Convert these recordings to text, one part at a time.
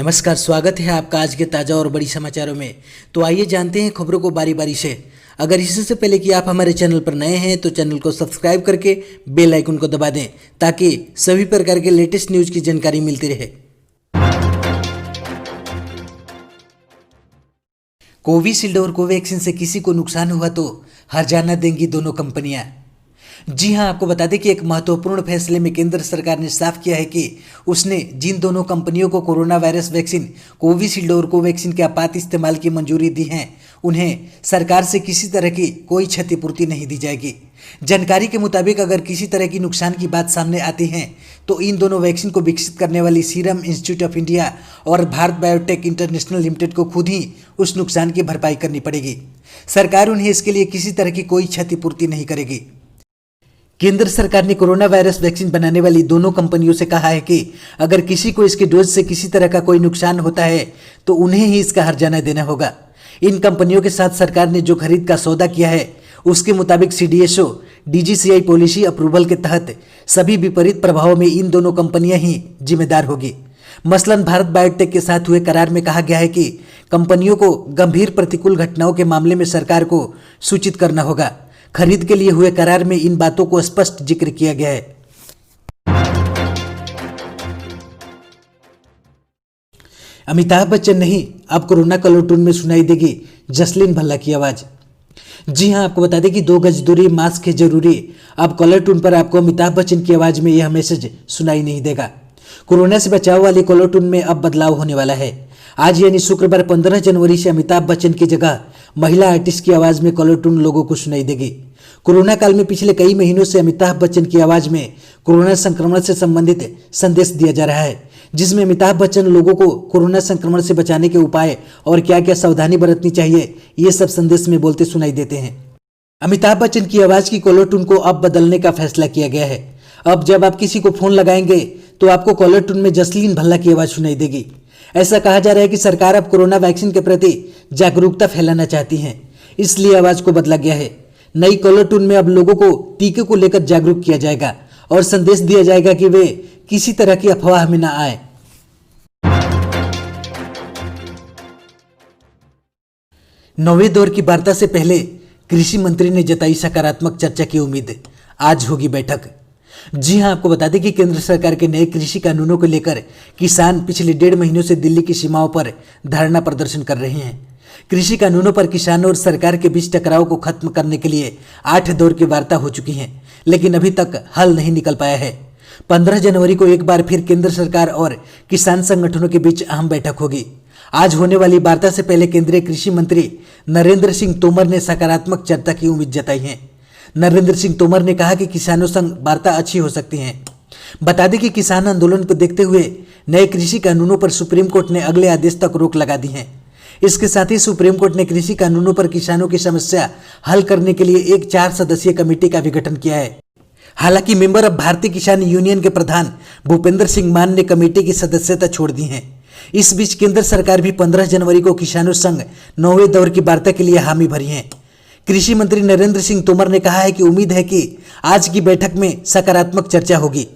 नमस्कार, स्वागत है आपका आज के ताज़ा और बड़ी समाचारों में। तो आइए जानते हैं खबरों को बारी बारी से। अगर इससे पहले कि आप हमारे चैनल पर नए हैं तो चैनल को सब्सक्राइब करके बेल आइकन को दबा दें ताकि सभी प्रकार के लेटेस्ट न्यूज़ की जानकारी मिलती रहे। कोविशील्ड और कोवैक्सीन से किसी को नुकसान हुआ तो हर्जाना देंगी दोनों कंपनियां। जी हां, आपको बता दें कि एक महत्वपूर्ण फैसले में केंद्र सरकार ने साफ किया है कि उसने जिन दोनों कंपनियों को कोरोना वायरस वैक्सीन कोविशील्ड और कोवैक्सीन के आपात इस्तेमाल की मंजूरी दी है, उन्हें सरकार से किसी तरह की कोई क्षतिपूर्ति नहीं दी जाएगी। जानकारी के मुताबिक अगर किसी तरह की नुकसान की बात सामने आती है तो इन दोनों वैक्सीन को विकसित करने वाली सीरम इंस्टीट्यूट ऑफ इंडिया और भारत बायोटेक इंटरनेशनल लिमिटेड को खुद ही उस नुकसान की भरपाई करनी पड़ेगी। सरकार उन्हें इसके लिए किसी तरह की कोई क्षतिपूर्ति नहीं करेगी। केंद्र सरकार ने कोरोना वायरस वैक्सीन बनाने वाली दोनों कंपनियों से कहा है कि अगर किसी को इसके डोज से किसी तरह का कोई नुकसान होता है तो उन्हें ही इसका हर्जाना देना होगा। इन कंपनियों के साथ सरकार ने जो खरीद का सौदा किया है उसके मुताबिक सीडीएसओ डीजीसीआई पॉलिसी अप्रूवल के तहत सभी विपरीत प्रभावों में इन दोनों कंपनियां ही जिम्मेदार होगी। मसलन भारत बायोटेक के साथ हुए करार में कहा गया है कि कंपनियों को गंभीर प्रतिकूल घटनाओं के मामले में सरकार को सूचित करना होगा। खरीद के लिए हुए करार में इन बातों को स्पष्ट जिक्र किया गया है। अमिताभ बच्चन नहीं, अब कोरोना कलर टून में सुनाई देगी जसलीन भल्ला की आवाज। जी हां, आपको बता दें कि 2 गज दूरी, मास्क है जरूरी। अब कलर टून पर आपको अमिताभ बच्चन की आवाज में यह मैसेज सुनाई नहीं देगा। कोरोना से बचाव वाली कलर टून में अब बदलाव होने वाला है। आज यानी शुक्रवार 15 जनवरी से अमिताभ बच्चन की जगह महिला आर्टिस्ट की आवाज में कलर टून लोगों को सुनाई देगी। कोरोना काल में पिछले कई महीनों से अमिताभ बच्चन की आवाज में कोरोना संक्रमण से संबंधित संदेश दिया जा रहा है, जिसमें अमिताभ बच्चन लोगों को कोरोना संक्रमण से बचाने के उपाय और क्या क्या सावधानी बरतनी चाहिए ये सब संदेश में बोलते सुनाई देते हैं। अमिताभ बच्चन की आवाज की कॉलर टून को अब बदलने का फैसला किया गया है। अब जब आप किसी को फोन लगाएंगे तो आपको कॉलर टून में जसलीन भल्ला की आवाज सुनाई देगी। ऐसा कहा जा रहा है कि सरकार अब कोरोना वैक्सीन के प्रति जागरूकता फैलाना चाहती है, इसलिए आवाज को बदला गया है। नई कॉलर टून में अब लोगों को टीके को लेकर जागरूक किया जाएगा और संदेश दिया जाएगा कि वे किसी तरह की अफवाह में न आए। नौवें दौर की वार्ता से पहले कृषि मंत्री ने जताई सकारात्मक चर्चा की उम्मीद। आज होगी बैठक। जी हां, आपको बता दें कि केंद्र सरकार के नए कृषि कानूनों को लेकर किसान पिछले 1.5 महीनों से दिल्ली की सीमाओं पर धरना प्रदर्शन कर रहे हैं। कृषि कानूनों पर किसानों और सरकार के बीच टकराव को खत्म करने के लिए 8 दौर की वार्ता हो चुकी है, लेकिन अभी तक हल नहीं निकल पाया है। 15 जनवरी को एक बार फिर केंद्र सरकार और किसान संगठनों के बीच अहम बैठक होगी। आज होने वाली वार्ता से पहले केंद्रीय कृषि मंत्री नरेंद्र सिंह तोमर ने सकारात्मक चर्चा की उम्मीद जताई है। नरेंद्र सिंह तोमर ने कहा कि किसानों संग वार्ता अच्छी हो सकती है। बता दें कि किसान आंदोलन को देखते हुए नए कृषि कानूनों पर सुप्रीम कोर्ट ने अगले आदेश तक रोक लगा दी है। इसके साथ ही सुप्रीम कोर्ट ने कृषि कानूनों पर किसानों की समस्या हल करने के लिए एक 4 सदस्यीय कमेटी का भी गठन किया है। हालांकि मेंबर ऑफ भारतीय किसान यूनियन के प्रधान भूपेंद्र सिंह मान ने कमेटी की सदस्यता छोड़ दी है। इस बीच केंद्र सरकार भी 15 जनवरी को किसानों संग 9वें दौर की वार्ता के लिए हामी भरी है। कृषि मंत्री नरेंद्र सिंह तोमर ने कहा है कि उम्मीद है कि आज की बैठक में सकारात्मक चर्चा होगी।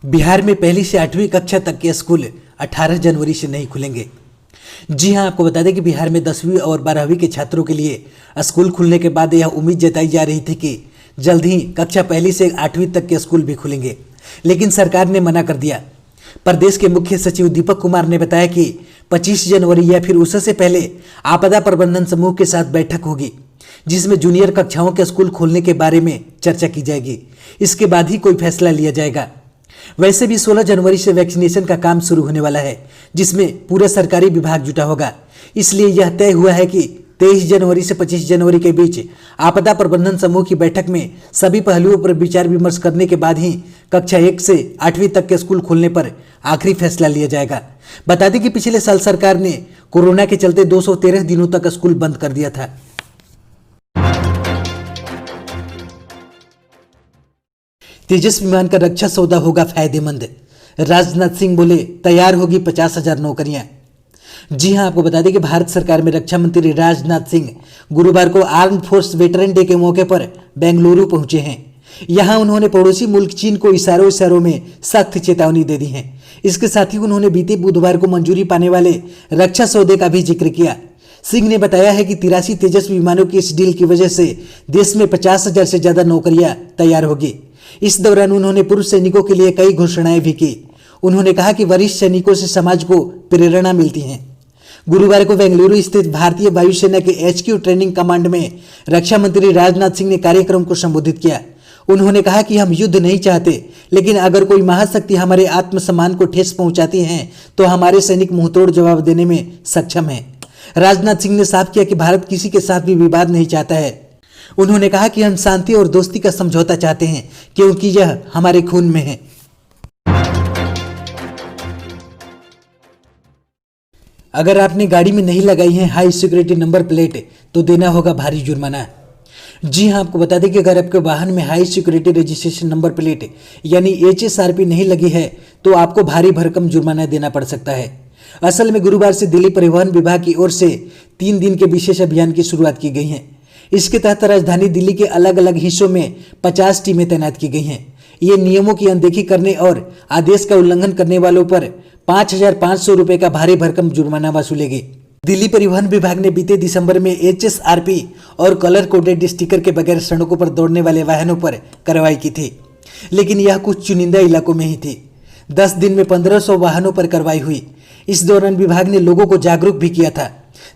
बिहार में 1ली से 8वीं कक्षा तक के स्कूल 18 जनवरी से नहीं खुलेंगे। जी हां, आपको बता दें कि बिहार में 10वीं और 12वीं के छात्रों के लिए स्कूल खुलने के बाद यह उम्मीद जताई जा रही थी कि जल्द ही कक्षा 1 से 8वीं तक के स्कूल भी खुलेंगे, लेकिन सरकार ने मना कर दिया। प्रदेश के मुख्य सचिव दीपक कुमार ने बताया कि 25 जनवरी या फिर उससे पहले आपदा प्रबंधन समूह के साथ बैठक होगी, जिसमें जूनियर कक्षाओं के स्कूल खोलने के बारे में चर्चा की जाएगी। इसके बाद ही कोई फैसला लिया जाएगा। वैसे भी 16 जनवरी से वैक्सीनेशन का काम शुरू होने वाला है, जिसमें पूरा सरकारी विभाग जुटा होगा। इसलिए यह तय हुआ है कि 23 जनवरी से 25 जनवरी के बीच आपदा प्रबंधन समूह की बैठक में सभी पहलुओं पर विचार विमर्श करने के बाद ही कक्षा 1 से 8वीं तक के स्कूल खोलने पर आखिरी फैसला लिया जाएगा। बता दें कि पिछले साल सरकार ने कोरोना के चलते 213 दिनों तक स्कूल बंद कर दिया था। तेजस विमान का रक्षा सौदा होगा फायदेमंद। राजनाथ सिंह बोले तैयार होगी 50,000 नौकरियां। जी हां, आपको बता दें कि भारत सरकार में रक्षा मंत्री राजनाथ सिंह गुरुवार को आर्म्ड फोर्स वेटरन डे के मौके पर बेंगलुरु पहुंचे हैं। यहाँ उन्होंने पड़ोसी मुल्क चीन को इशारों इशारों में सख्त चेतावनी दे दी है। इसके साथ ही उन्होंने बीते बुधवार को मंजूरी पाने वाले रक्षा सौदे का भी जिक्र किया। सिंह ने बताया है कि 83 तेजस विमानों की इस डील की वजह से देश में 50,000 से ज्यादा नौकरियां तैयार होगी। इस दौरान उन्होंने पूर्व सैनिकों के लिए कई घोषणाएं भी की। उन्होंने कहा कि वरिष्ठ सैनिकों से समाज को प्रेरणा मिलती है। गुरुवार को बेंगलुरु स्थित भारतीय वायुसेना के HQ ट्रेनिंग कमांड में रक्षा मंत्री राजनाथ सिंह ने कार्यक्रम को संबोधित किया। उन्होंने कहा कि हम युद्ध नहीं चाहते, लेकिन अगर कोई महाशक्ति हमारे आत्मसम्मान को ठेस पहुंचाती है तो हमारे सैनिक मुंहतोड़ जवाब देने में सक्षम हैं। राजनाथ सिंह ने साफ किया कि भारत किसी के साथ भी विवाद नहीं चाहता है। उन्होंने कहा कि हम शांति और दोस्ती का समझौता चाहते हैं क्योंकि यह हमारे खून में है। अगर आपने गाड़ी में नहीं लगाई है हाई सिक्योरिटी नंबर प्लेट तो देना होगा भारी जुर्माना। जी हां, आपको बता दें कि अगर आपके वाहन में high security registration number plate यानी HSRP नहीं लगी है तो आपको भारी भरकम जुर्माना देना पड़ सकता है। असल में गुरुवार से दिल्ली परिवहन विभाग की ओर से 3 दिन के विशेष अभियान की शुरुआत की गई है। इसके तहत राजधानी दिल्ली के अलग अलग हिस्सों में 50 टीमें तैनात की गई हैं। ये नियमों की अनदेखी करने और आदेश का उल्लंघन करने वालों पर 5,500 रुपए का भारी भरकम जुर्माना वसूलेगी। दिल्ली परिवहन विभाग ने बीते दिसंबर में HSRP और कलर कोडेड स्टिकर के बगैर सड़कों पर दौड़ने वाले वाहनों पर कार्रवाई की थी, लेकिन यह कुछ चुनिंदा इलाकों में ही थी। 10 दिन में 1500 वाहनों पर कार्रवाई हुई। इस दौरान विभाग ने लोगों को जागरूक भी किया था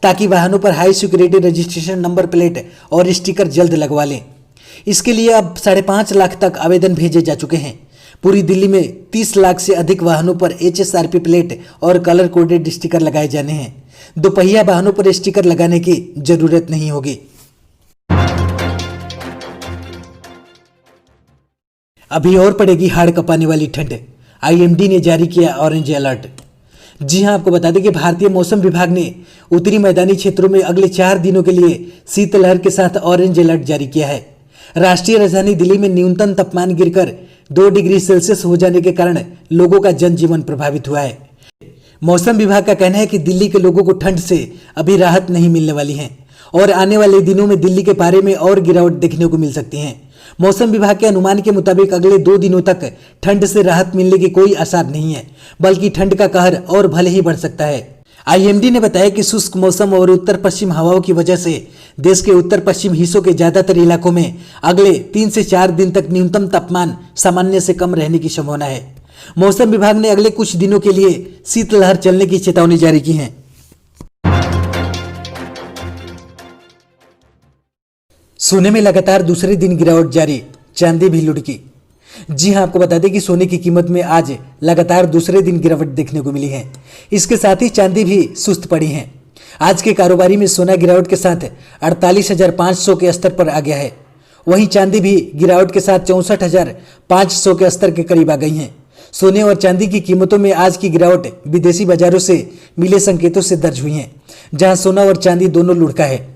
ताकि वाहनों पर high security registration number plate और स्टिकर जल्द लगवा लें। इसके लिए अब 5.5 लाख तक आवेदन भेजे जा चुके हैं। पूरी दिल्ली में 30 लाख से अधिक वाहनों पर HSRP प्लेट और कलर कोडेड स्टिकर लगाए जाने हैं। दोपहिया वाहनों पर स्टिकर लगाने की जरूरत नहीं होगी। अभी और पड़ेगी हाड़ कपाने वाली ठंड। IMD ने जारी किया ऑरेंज अलर्ट। जी हां, आपको बता दें कि भारतीय मौसम विभाग ने उत्तरी मैदानी क्षेत्रों में अगले 4 दिनों के लिए शीतलहर के साथ ऑरेंज अलर्ट जारी किया है। राष्ट्रीय राजधानी दिल्ली में न्यूनतम तापमान गिरकर 2 डिग्री सेल्सियस हो जाने के कारण लोगों का जनजीवन प्रभावित हुआ है। मौसम विभाग का कहना है कि दिल्ली के लोगों को ठंड से अभी राहत नहीं मिलने वाली है और आने वाले दिनों में दिल्ली के पारे में और गिरावट देखने को मिल सकती है। मौसम विभाग के अनुमान के मुताबिक अगले 2 दिनों तक ठंड से राहत मिलने के कोई आसार नहीं है, बल्कि ठंड का कहर और भले ही बढ़ सकता है। IMD ने बताया कि शुष्क मौसम और उत्तर पश्चिम हवाओं की वजह से देश के उत्तर पश्चिम हिस्सों के ज्यादातर इलाकों में अगले 3 से 4 दिन तक न्यूनतम तापमान सामान्य से कम रहने की संभावना है। मौसम विभाग ने अगले कुछ दिनों के लिए शीतलहर चलने की चेतावनी जारी की है। सोने में लगातार दूसरे दिन गिरावट जारी, चांदी भी लुढ़की। जी हां, आपको बता दें कि सोने की कीमत में आज लगातार दूसरे दिन गिरावट देखने को मिली है। इसके साथ ही चांदी भी सुस्त पड़ी है। आज के कारोबारी में सोना गिरावट के साथ 48,500 के स्तर पर आ गया है। वहीं चांदी भी गिरावट के साथ 64,500 के स्तर के करीब आ गई है। सोने और चांदी की कीमतों में आज की गिरावट विदेशी बाजारों से मिले संकेतों से दर्ज हुई है, जहां सोना और चांदी दोनों लुढ़का है।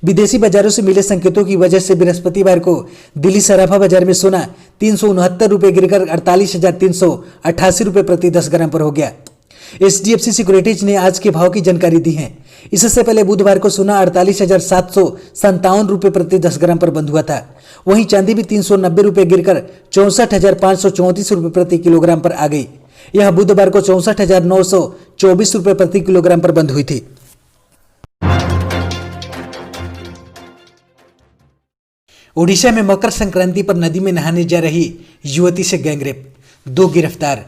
विदेशी बाजारों से मिले संकेतों की वजह से बृहस्पतिवार को दिल्ली सराफा बाजार में सोना 369 रुपये गिरकर 48,388 रुपये प्रति 10 ग्राम पर हो गया। HDFC सिक्योरिटीज ने आज के भाव की जानकारी दी है। इससे पहले बुधवार को सोना 48,757 रुपये प्रति 10 ग्राम पर बंद हुआ था। वहीं चांदी भी 390 रुपये गिरकर 64,534 रुपये प्रति किलोग्राम पर आ गई। यह बुधवार को 64,924 रुपये प्रति किलोग्राम पर बंद हुई थी। ओडिशा में मकर संक्रांति पर नदी में नहाने जा रही युवती से गैंगरेप, 2 गिरफ्तार।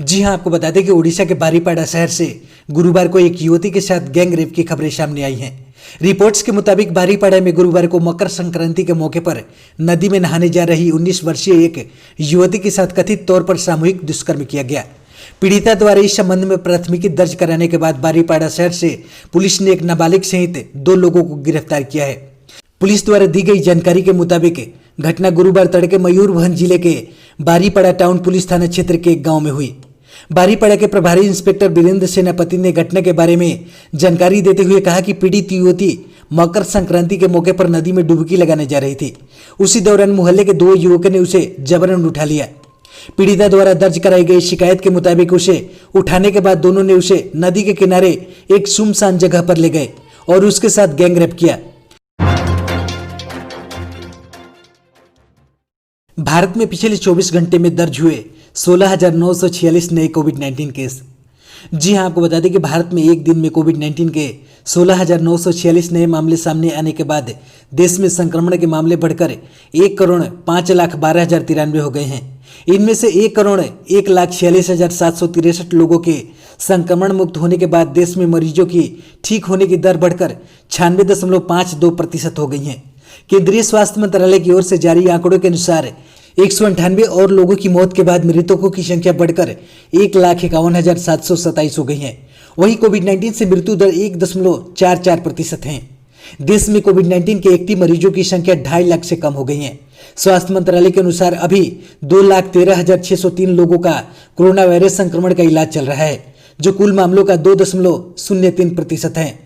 जी हां, आपको बता दें कि ओडिशा के बारीपाड़ा शहर से गुरुवार को एक युवती के साथ गैंगरेप की खबरें सामने आई हैं। रिपोर्ट्स के मुताबिक बारीपाड़ा में गुरुवार को मकर संक्रांति के मौके पर नदी में नहाने जा रही 19 वर्षीय एक युवती के साथ कथित तौर पर सामूहिक दुष्कर्म किया गया। पीड़िता द्वारा इस संबंध में प्राथमिकी दर्ज कराने के बाद बारीपाड़ा शहर से पुलिस ने एक नाबालिग सहित 2 लोगों को गिरफ्तार किया है। पुलिस द्वारा दी गई जानकारी के मुताबिक घटना गुरुवार तड़के मयूरभंज जिले के बारीपाड़ा टाउन पुलिस थाना क्षेत्र के एक गांव में हुई। बारीपाड़ा के प्रभारी इंस्पेक्टर वीरेंद्र सेनापति ने घटना के बारे में जानकारी देते हुए कहा कि पीड़ित युवती मकर संक्रांति के मौके पर नदी में डुबकी लगाने जा रही थी। उसी दौरान मोहल्ले के 2 युवकों ने उसे जबरन उठा लिया। पीड़िता द्वारा दर्ज कराई गई शिकायत के मुताबिक उसे उठाने के बाद दोनों ने उसे नदी के किनारे एक सुनसान जगह पर ले गए और उसके साथ गैंगरेप किया। भारत में पिछले 24 घंटे में दर्ज हुए 16,946 नए कोविड-19 केस। जी हां, आपको बता दें कि भारत में एक दिन में कोविड-19 के 16,946 नए मामले सामने आने के बाद देश में संक्रमण के मामले बढ़कर 1,05,12,093 हो गए हैं। इनमें से 1,01,46,763 लोगों के संक्रमण मुक्त होने के बाद देश में मरीजों की ठीक होने की दर बढ़कर 96.52% हो गई है। केंद्रीय स्वास्थ्य मंत्रालय की ओर से जारी आंकड़ों के अनुसार 198 और लोगों की मौत के बाद मृतकों की संख्या बढ़कर 1,51,727 हो गई है। वहीं कोविड-19 से मृत्यु दर 1.44% है। देश में कोविड-19 के एक्टिव मरीजों की संख्या 2.5 लाख से कम हो गई है। स्वास्थ्य मंत्रालय के अनुसार अभी 2,13,603 लोगों का कोरोना वायरस संक्रमण का इलाज चल रहा है, जो कुल मामलों का 2.03% है।